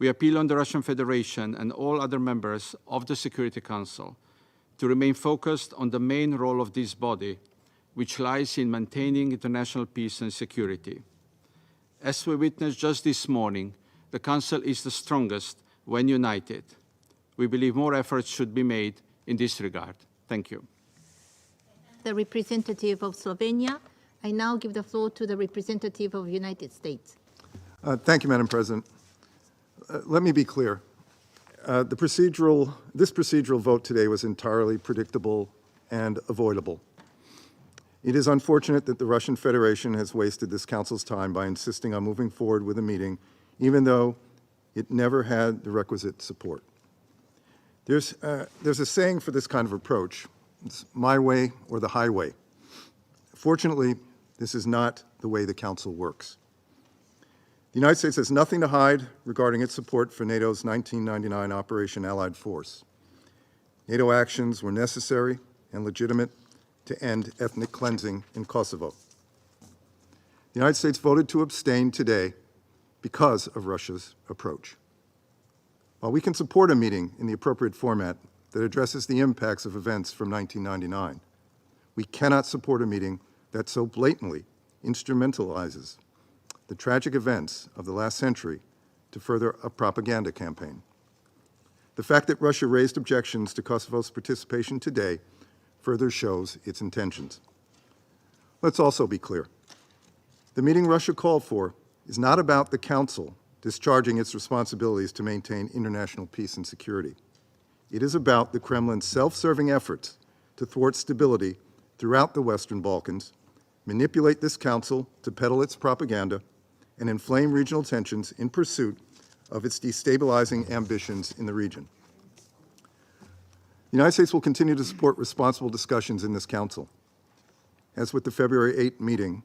We appeal on the Russian Federation and all other members of the Security Council to remain focused on the main role of this body, which lies in maintaining international peace and security. As we witnessed just this morning, the Council is the strongest when united. We believe more efforts should be made in this regard. Thank you. The representative of Slovenia. I now give the floor to the representative of the United States. Thank you, Madam President. Let me be clear. This procedural vote today was entirely predictable and avoidable. It is unfortunate that the Russian Federation has wasted this Council's time by insisting on moving forward with a meeting, even though it never had the requisite support. There's a saying for this kind of approach. It's my way or the highway. Fortunately, this is not the way the Council works. The United States has nothing to hide regarding its support for NATO's 1999 Operation Allied Force. NATO actions were necessary and legitimate to end ethnic cleansing in Kosovo. The United States voted to abstain today because of Russia's approach. While we can support a meeting in the appropriate format that addresses the impacts of events from 1999, we cannot support a meeting that so blatantly instrumentalizes the tragic events of the last century to further a propaganda campaign. The fact that Russia raised objections to Kosovo's participation today further shows its intentions. Let's also be clear. The meeting Russia called for is not about the Council discharging its responsibilities to maintain international peace and security. It is about the Kremlin's self-serving efforts to thwart stability throughout the Western Balkans, manipulate this Council to peddle its propaganda, and inflame regional tensions in pursuit of its destabilizing ambitions in the region. The United States will continue to support responsible discussions in this Council, as with the February 8 meeting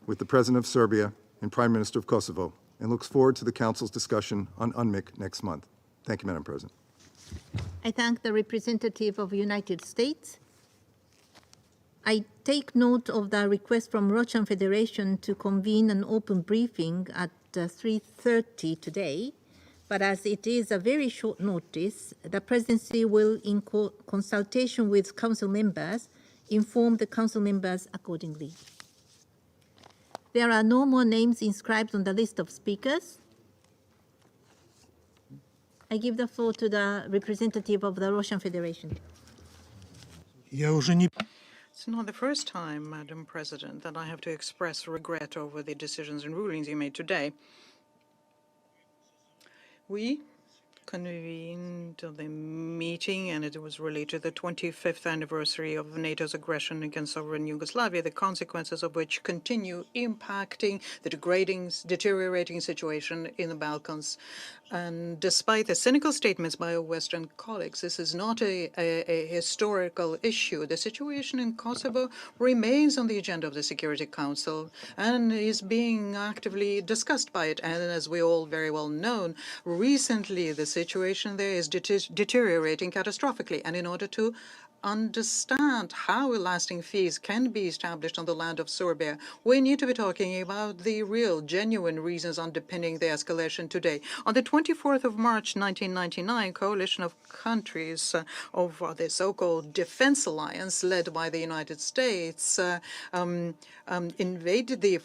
with the President of Serbia and Prime Minister of Kosovo, and looks forward to the Council's discussion on UNMIK next month. Thank you, Madam President. I thank the representative of the United States. I take note of the request from Russian Federation to convene an open briefing at 3:30 today, but as it is a very short notice, the Presidency will, in consultation with Council members, inform the Council members accordingly. There are no more names inscribed on the list of speakers. I give the floor to the representative of the Russian Federation. It's not the first time, Madam President, that I have to express regret over the decisions and rulings you made today. We convened the meeting, and it was related to the 25th anniversary of NATO's aggression against sovereign Yugoslavia, the consequences of which continue impacting the deteriorating situation in the Balkans. And despite the cynical statements by our Western colleagues, this is not a historical issue. The situation in Kosovo remains on the agenda of the Security Council and is being actively discussed by it. And as we all very well know, recently the situation there is deteriorating catastrophically. And in order to understand how a lasting peace can be established on the land of Serbia, we need to be talking about the real, genuine reasons underpinning the escalation today. On the 24th of March 1999, a coalition of countries of the so-called Defense Alliance, led by the United States, invaded the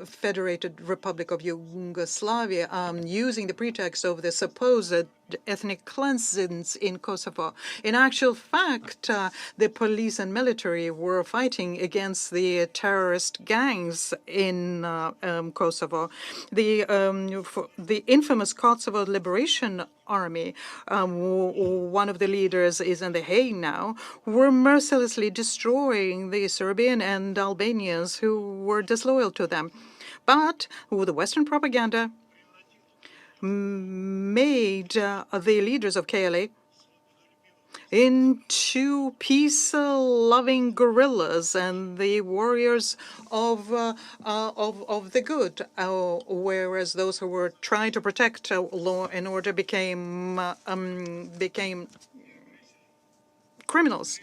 Federated Republic of Yugoslavia using the pretext of the supposed ethnic cleansings in Kosovo. In actual fact, the police and military were fighting against the terrorist gangs in Kosovo. The infamous Kosovo Liberation Army, one of the leaders is in The Hague now, were mercilessly destroying the Serbian and Albanians who were disloyal to them. But with the Western propaganda made the leaders of KLA into peace-loving guerrillas and the warriors of the good, whereas those who were trying to protect law and order became criminals.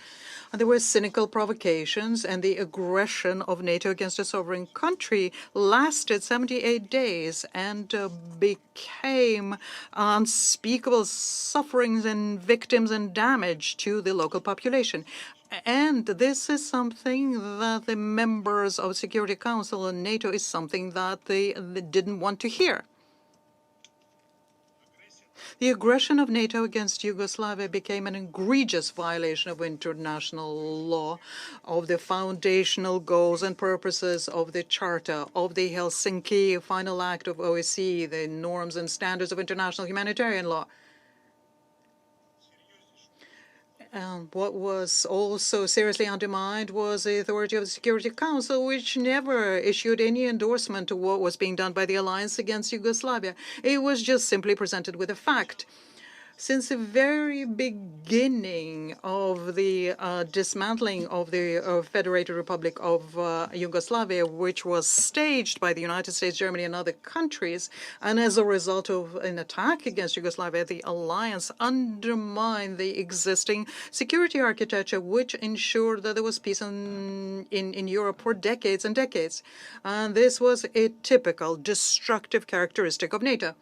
And there were cynical provocations, and the aggression of NATO against a sovereign country lasted 78 days and became unspeakable sufferings and victims and damage to the local population. And this is something that the members of Security Council and NATO is something that they didn't want to hear. The aggression of NATO against Yugoslavia became an egregious violation of international law, of the foundational goals and purposes of the Charter, of the Helsinki Final Act of OSCE, the norms and standards of international humanitarian law. What was also seriously undermined was the authority of the Security Council, which never issued any endorsement to what was being done by the alliance against Yugoslavia. It was just simply presented with a fact. Since the very beginning of the dismantling of the Federated Republic of Yugoslavia, which was staged by the United States, Germany, and other countries, and as a result of an attack against Yugoslavia, the alliance undermined the existing security architecture, which ensured that there was peace in Europe for decades and decades. And this was a typical destructive characteristic of NATO.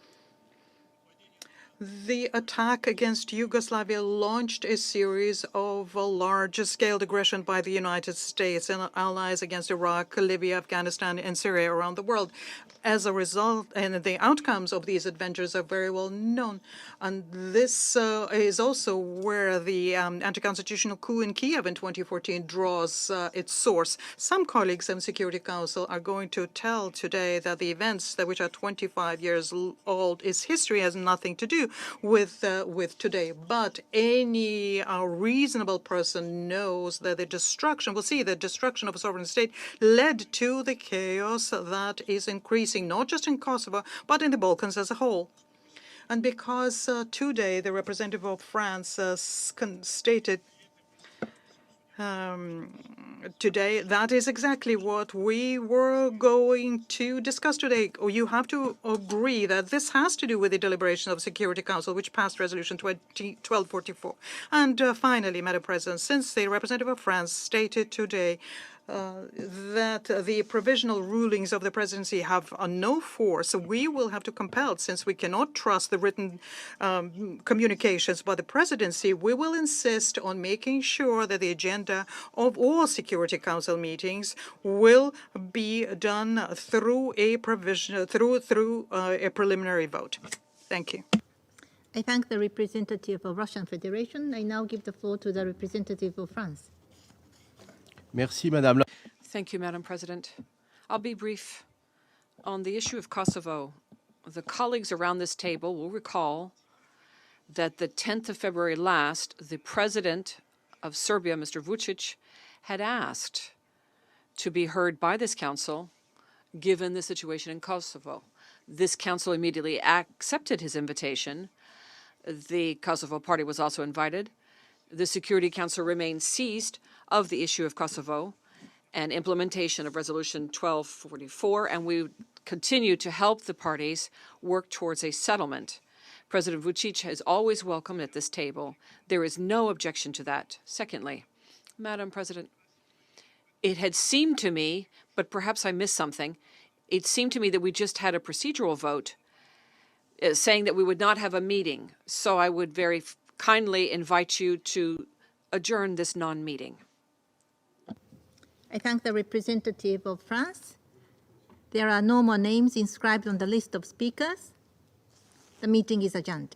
The attack against Yugoslavia launched a series of large-scale aggression by the United States and allies against Iraq, Libya, Afghanistan, and Syria around the world. As a result, and the outcomes of these adventures are very well known. And this is also where the anti-constitutional coup in Kiev in 2014 draws its source. Some colleagues in the Security Council are going to tell today that the events which are 25 years old is history, has nothing to do with today. But any reasonable person knows that the destruction, will see the destruction of a sovereign state led to the chaos that is increasing not just in Kosovo, but in the Balkans as a whole. And because today the representative of France stated today, that is exactly what we were going to discuss today. You have to agree that this has to do with the deliberation of the Security Council, which passed Resolution 1244. And finally, Madam President, since the representative of France stated today that the provisional rulings of the presidency have no force, we will have to compel, since we cannot trust the written communications by the presidency, we will insist on making sure that the agenda of all Security Council meetings will be done through a preliminary vote. Thank you. I thank the representative of Russian Federation. I now give the floor to the representative of France. Merci, Madame. Thank you, Madam President. I'll be brief. On the issue of Kosovo, the colleagues around this table will recall that the 10th of February last, the president of Serbia, Mr. Vučić, had asked to be heard by this council given the situation in Kosovo. This council immediately accepted his invitation. The Kosovo party was also invited. The Security Council remained seized of the issue of Kosovo and implementation of Resolution 1244, and we continue to help the parties work towards a settlement. President Vučić is always welcome at this table. There is no objection to that. Secondly, Madam President, it had seemed to me, but perhaps I missed something, it seemed to me that we just had a procedural vote saying that we would not have a meeting. So I would very kindly invite you to adjourn this non-meeting. I thank the representative of France. There are no more names inscribed on the list of speakers. The meeting is adjourned.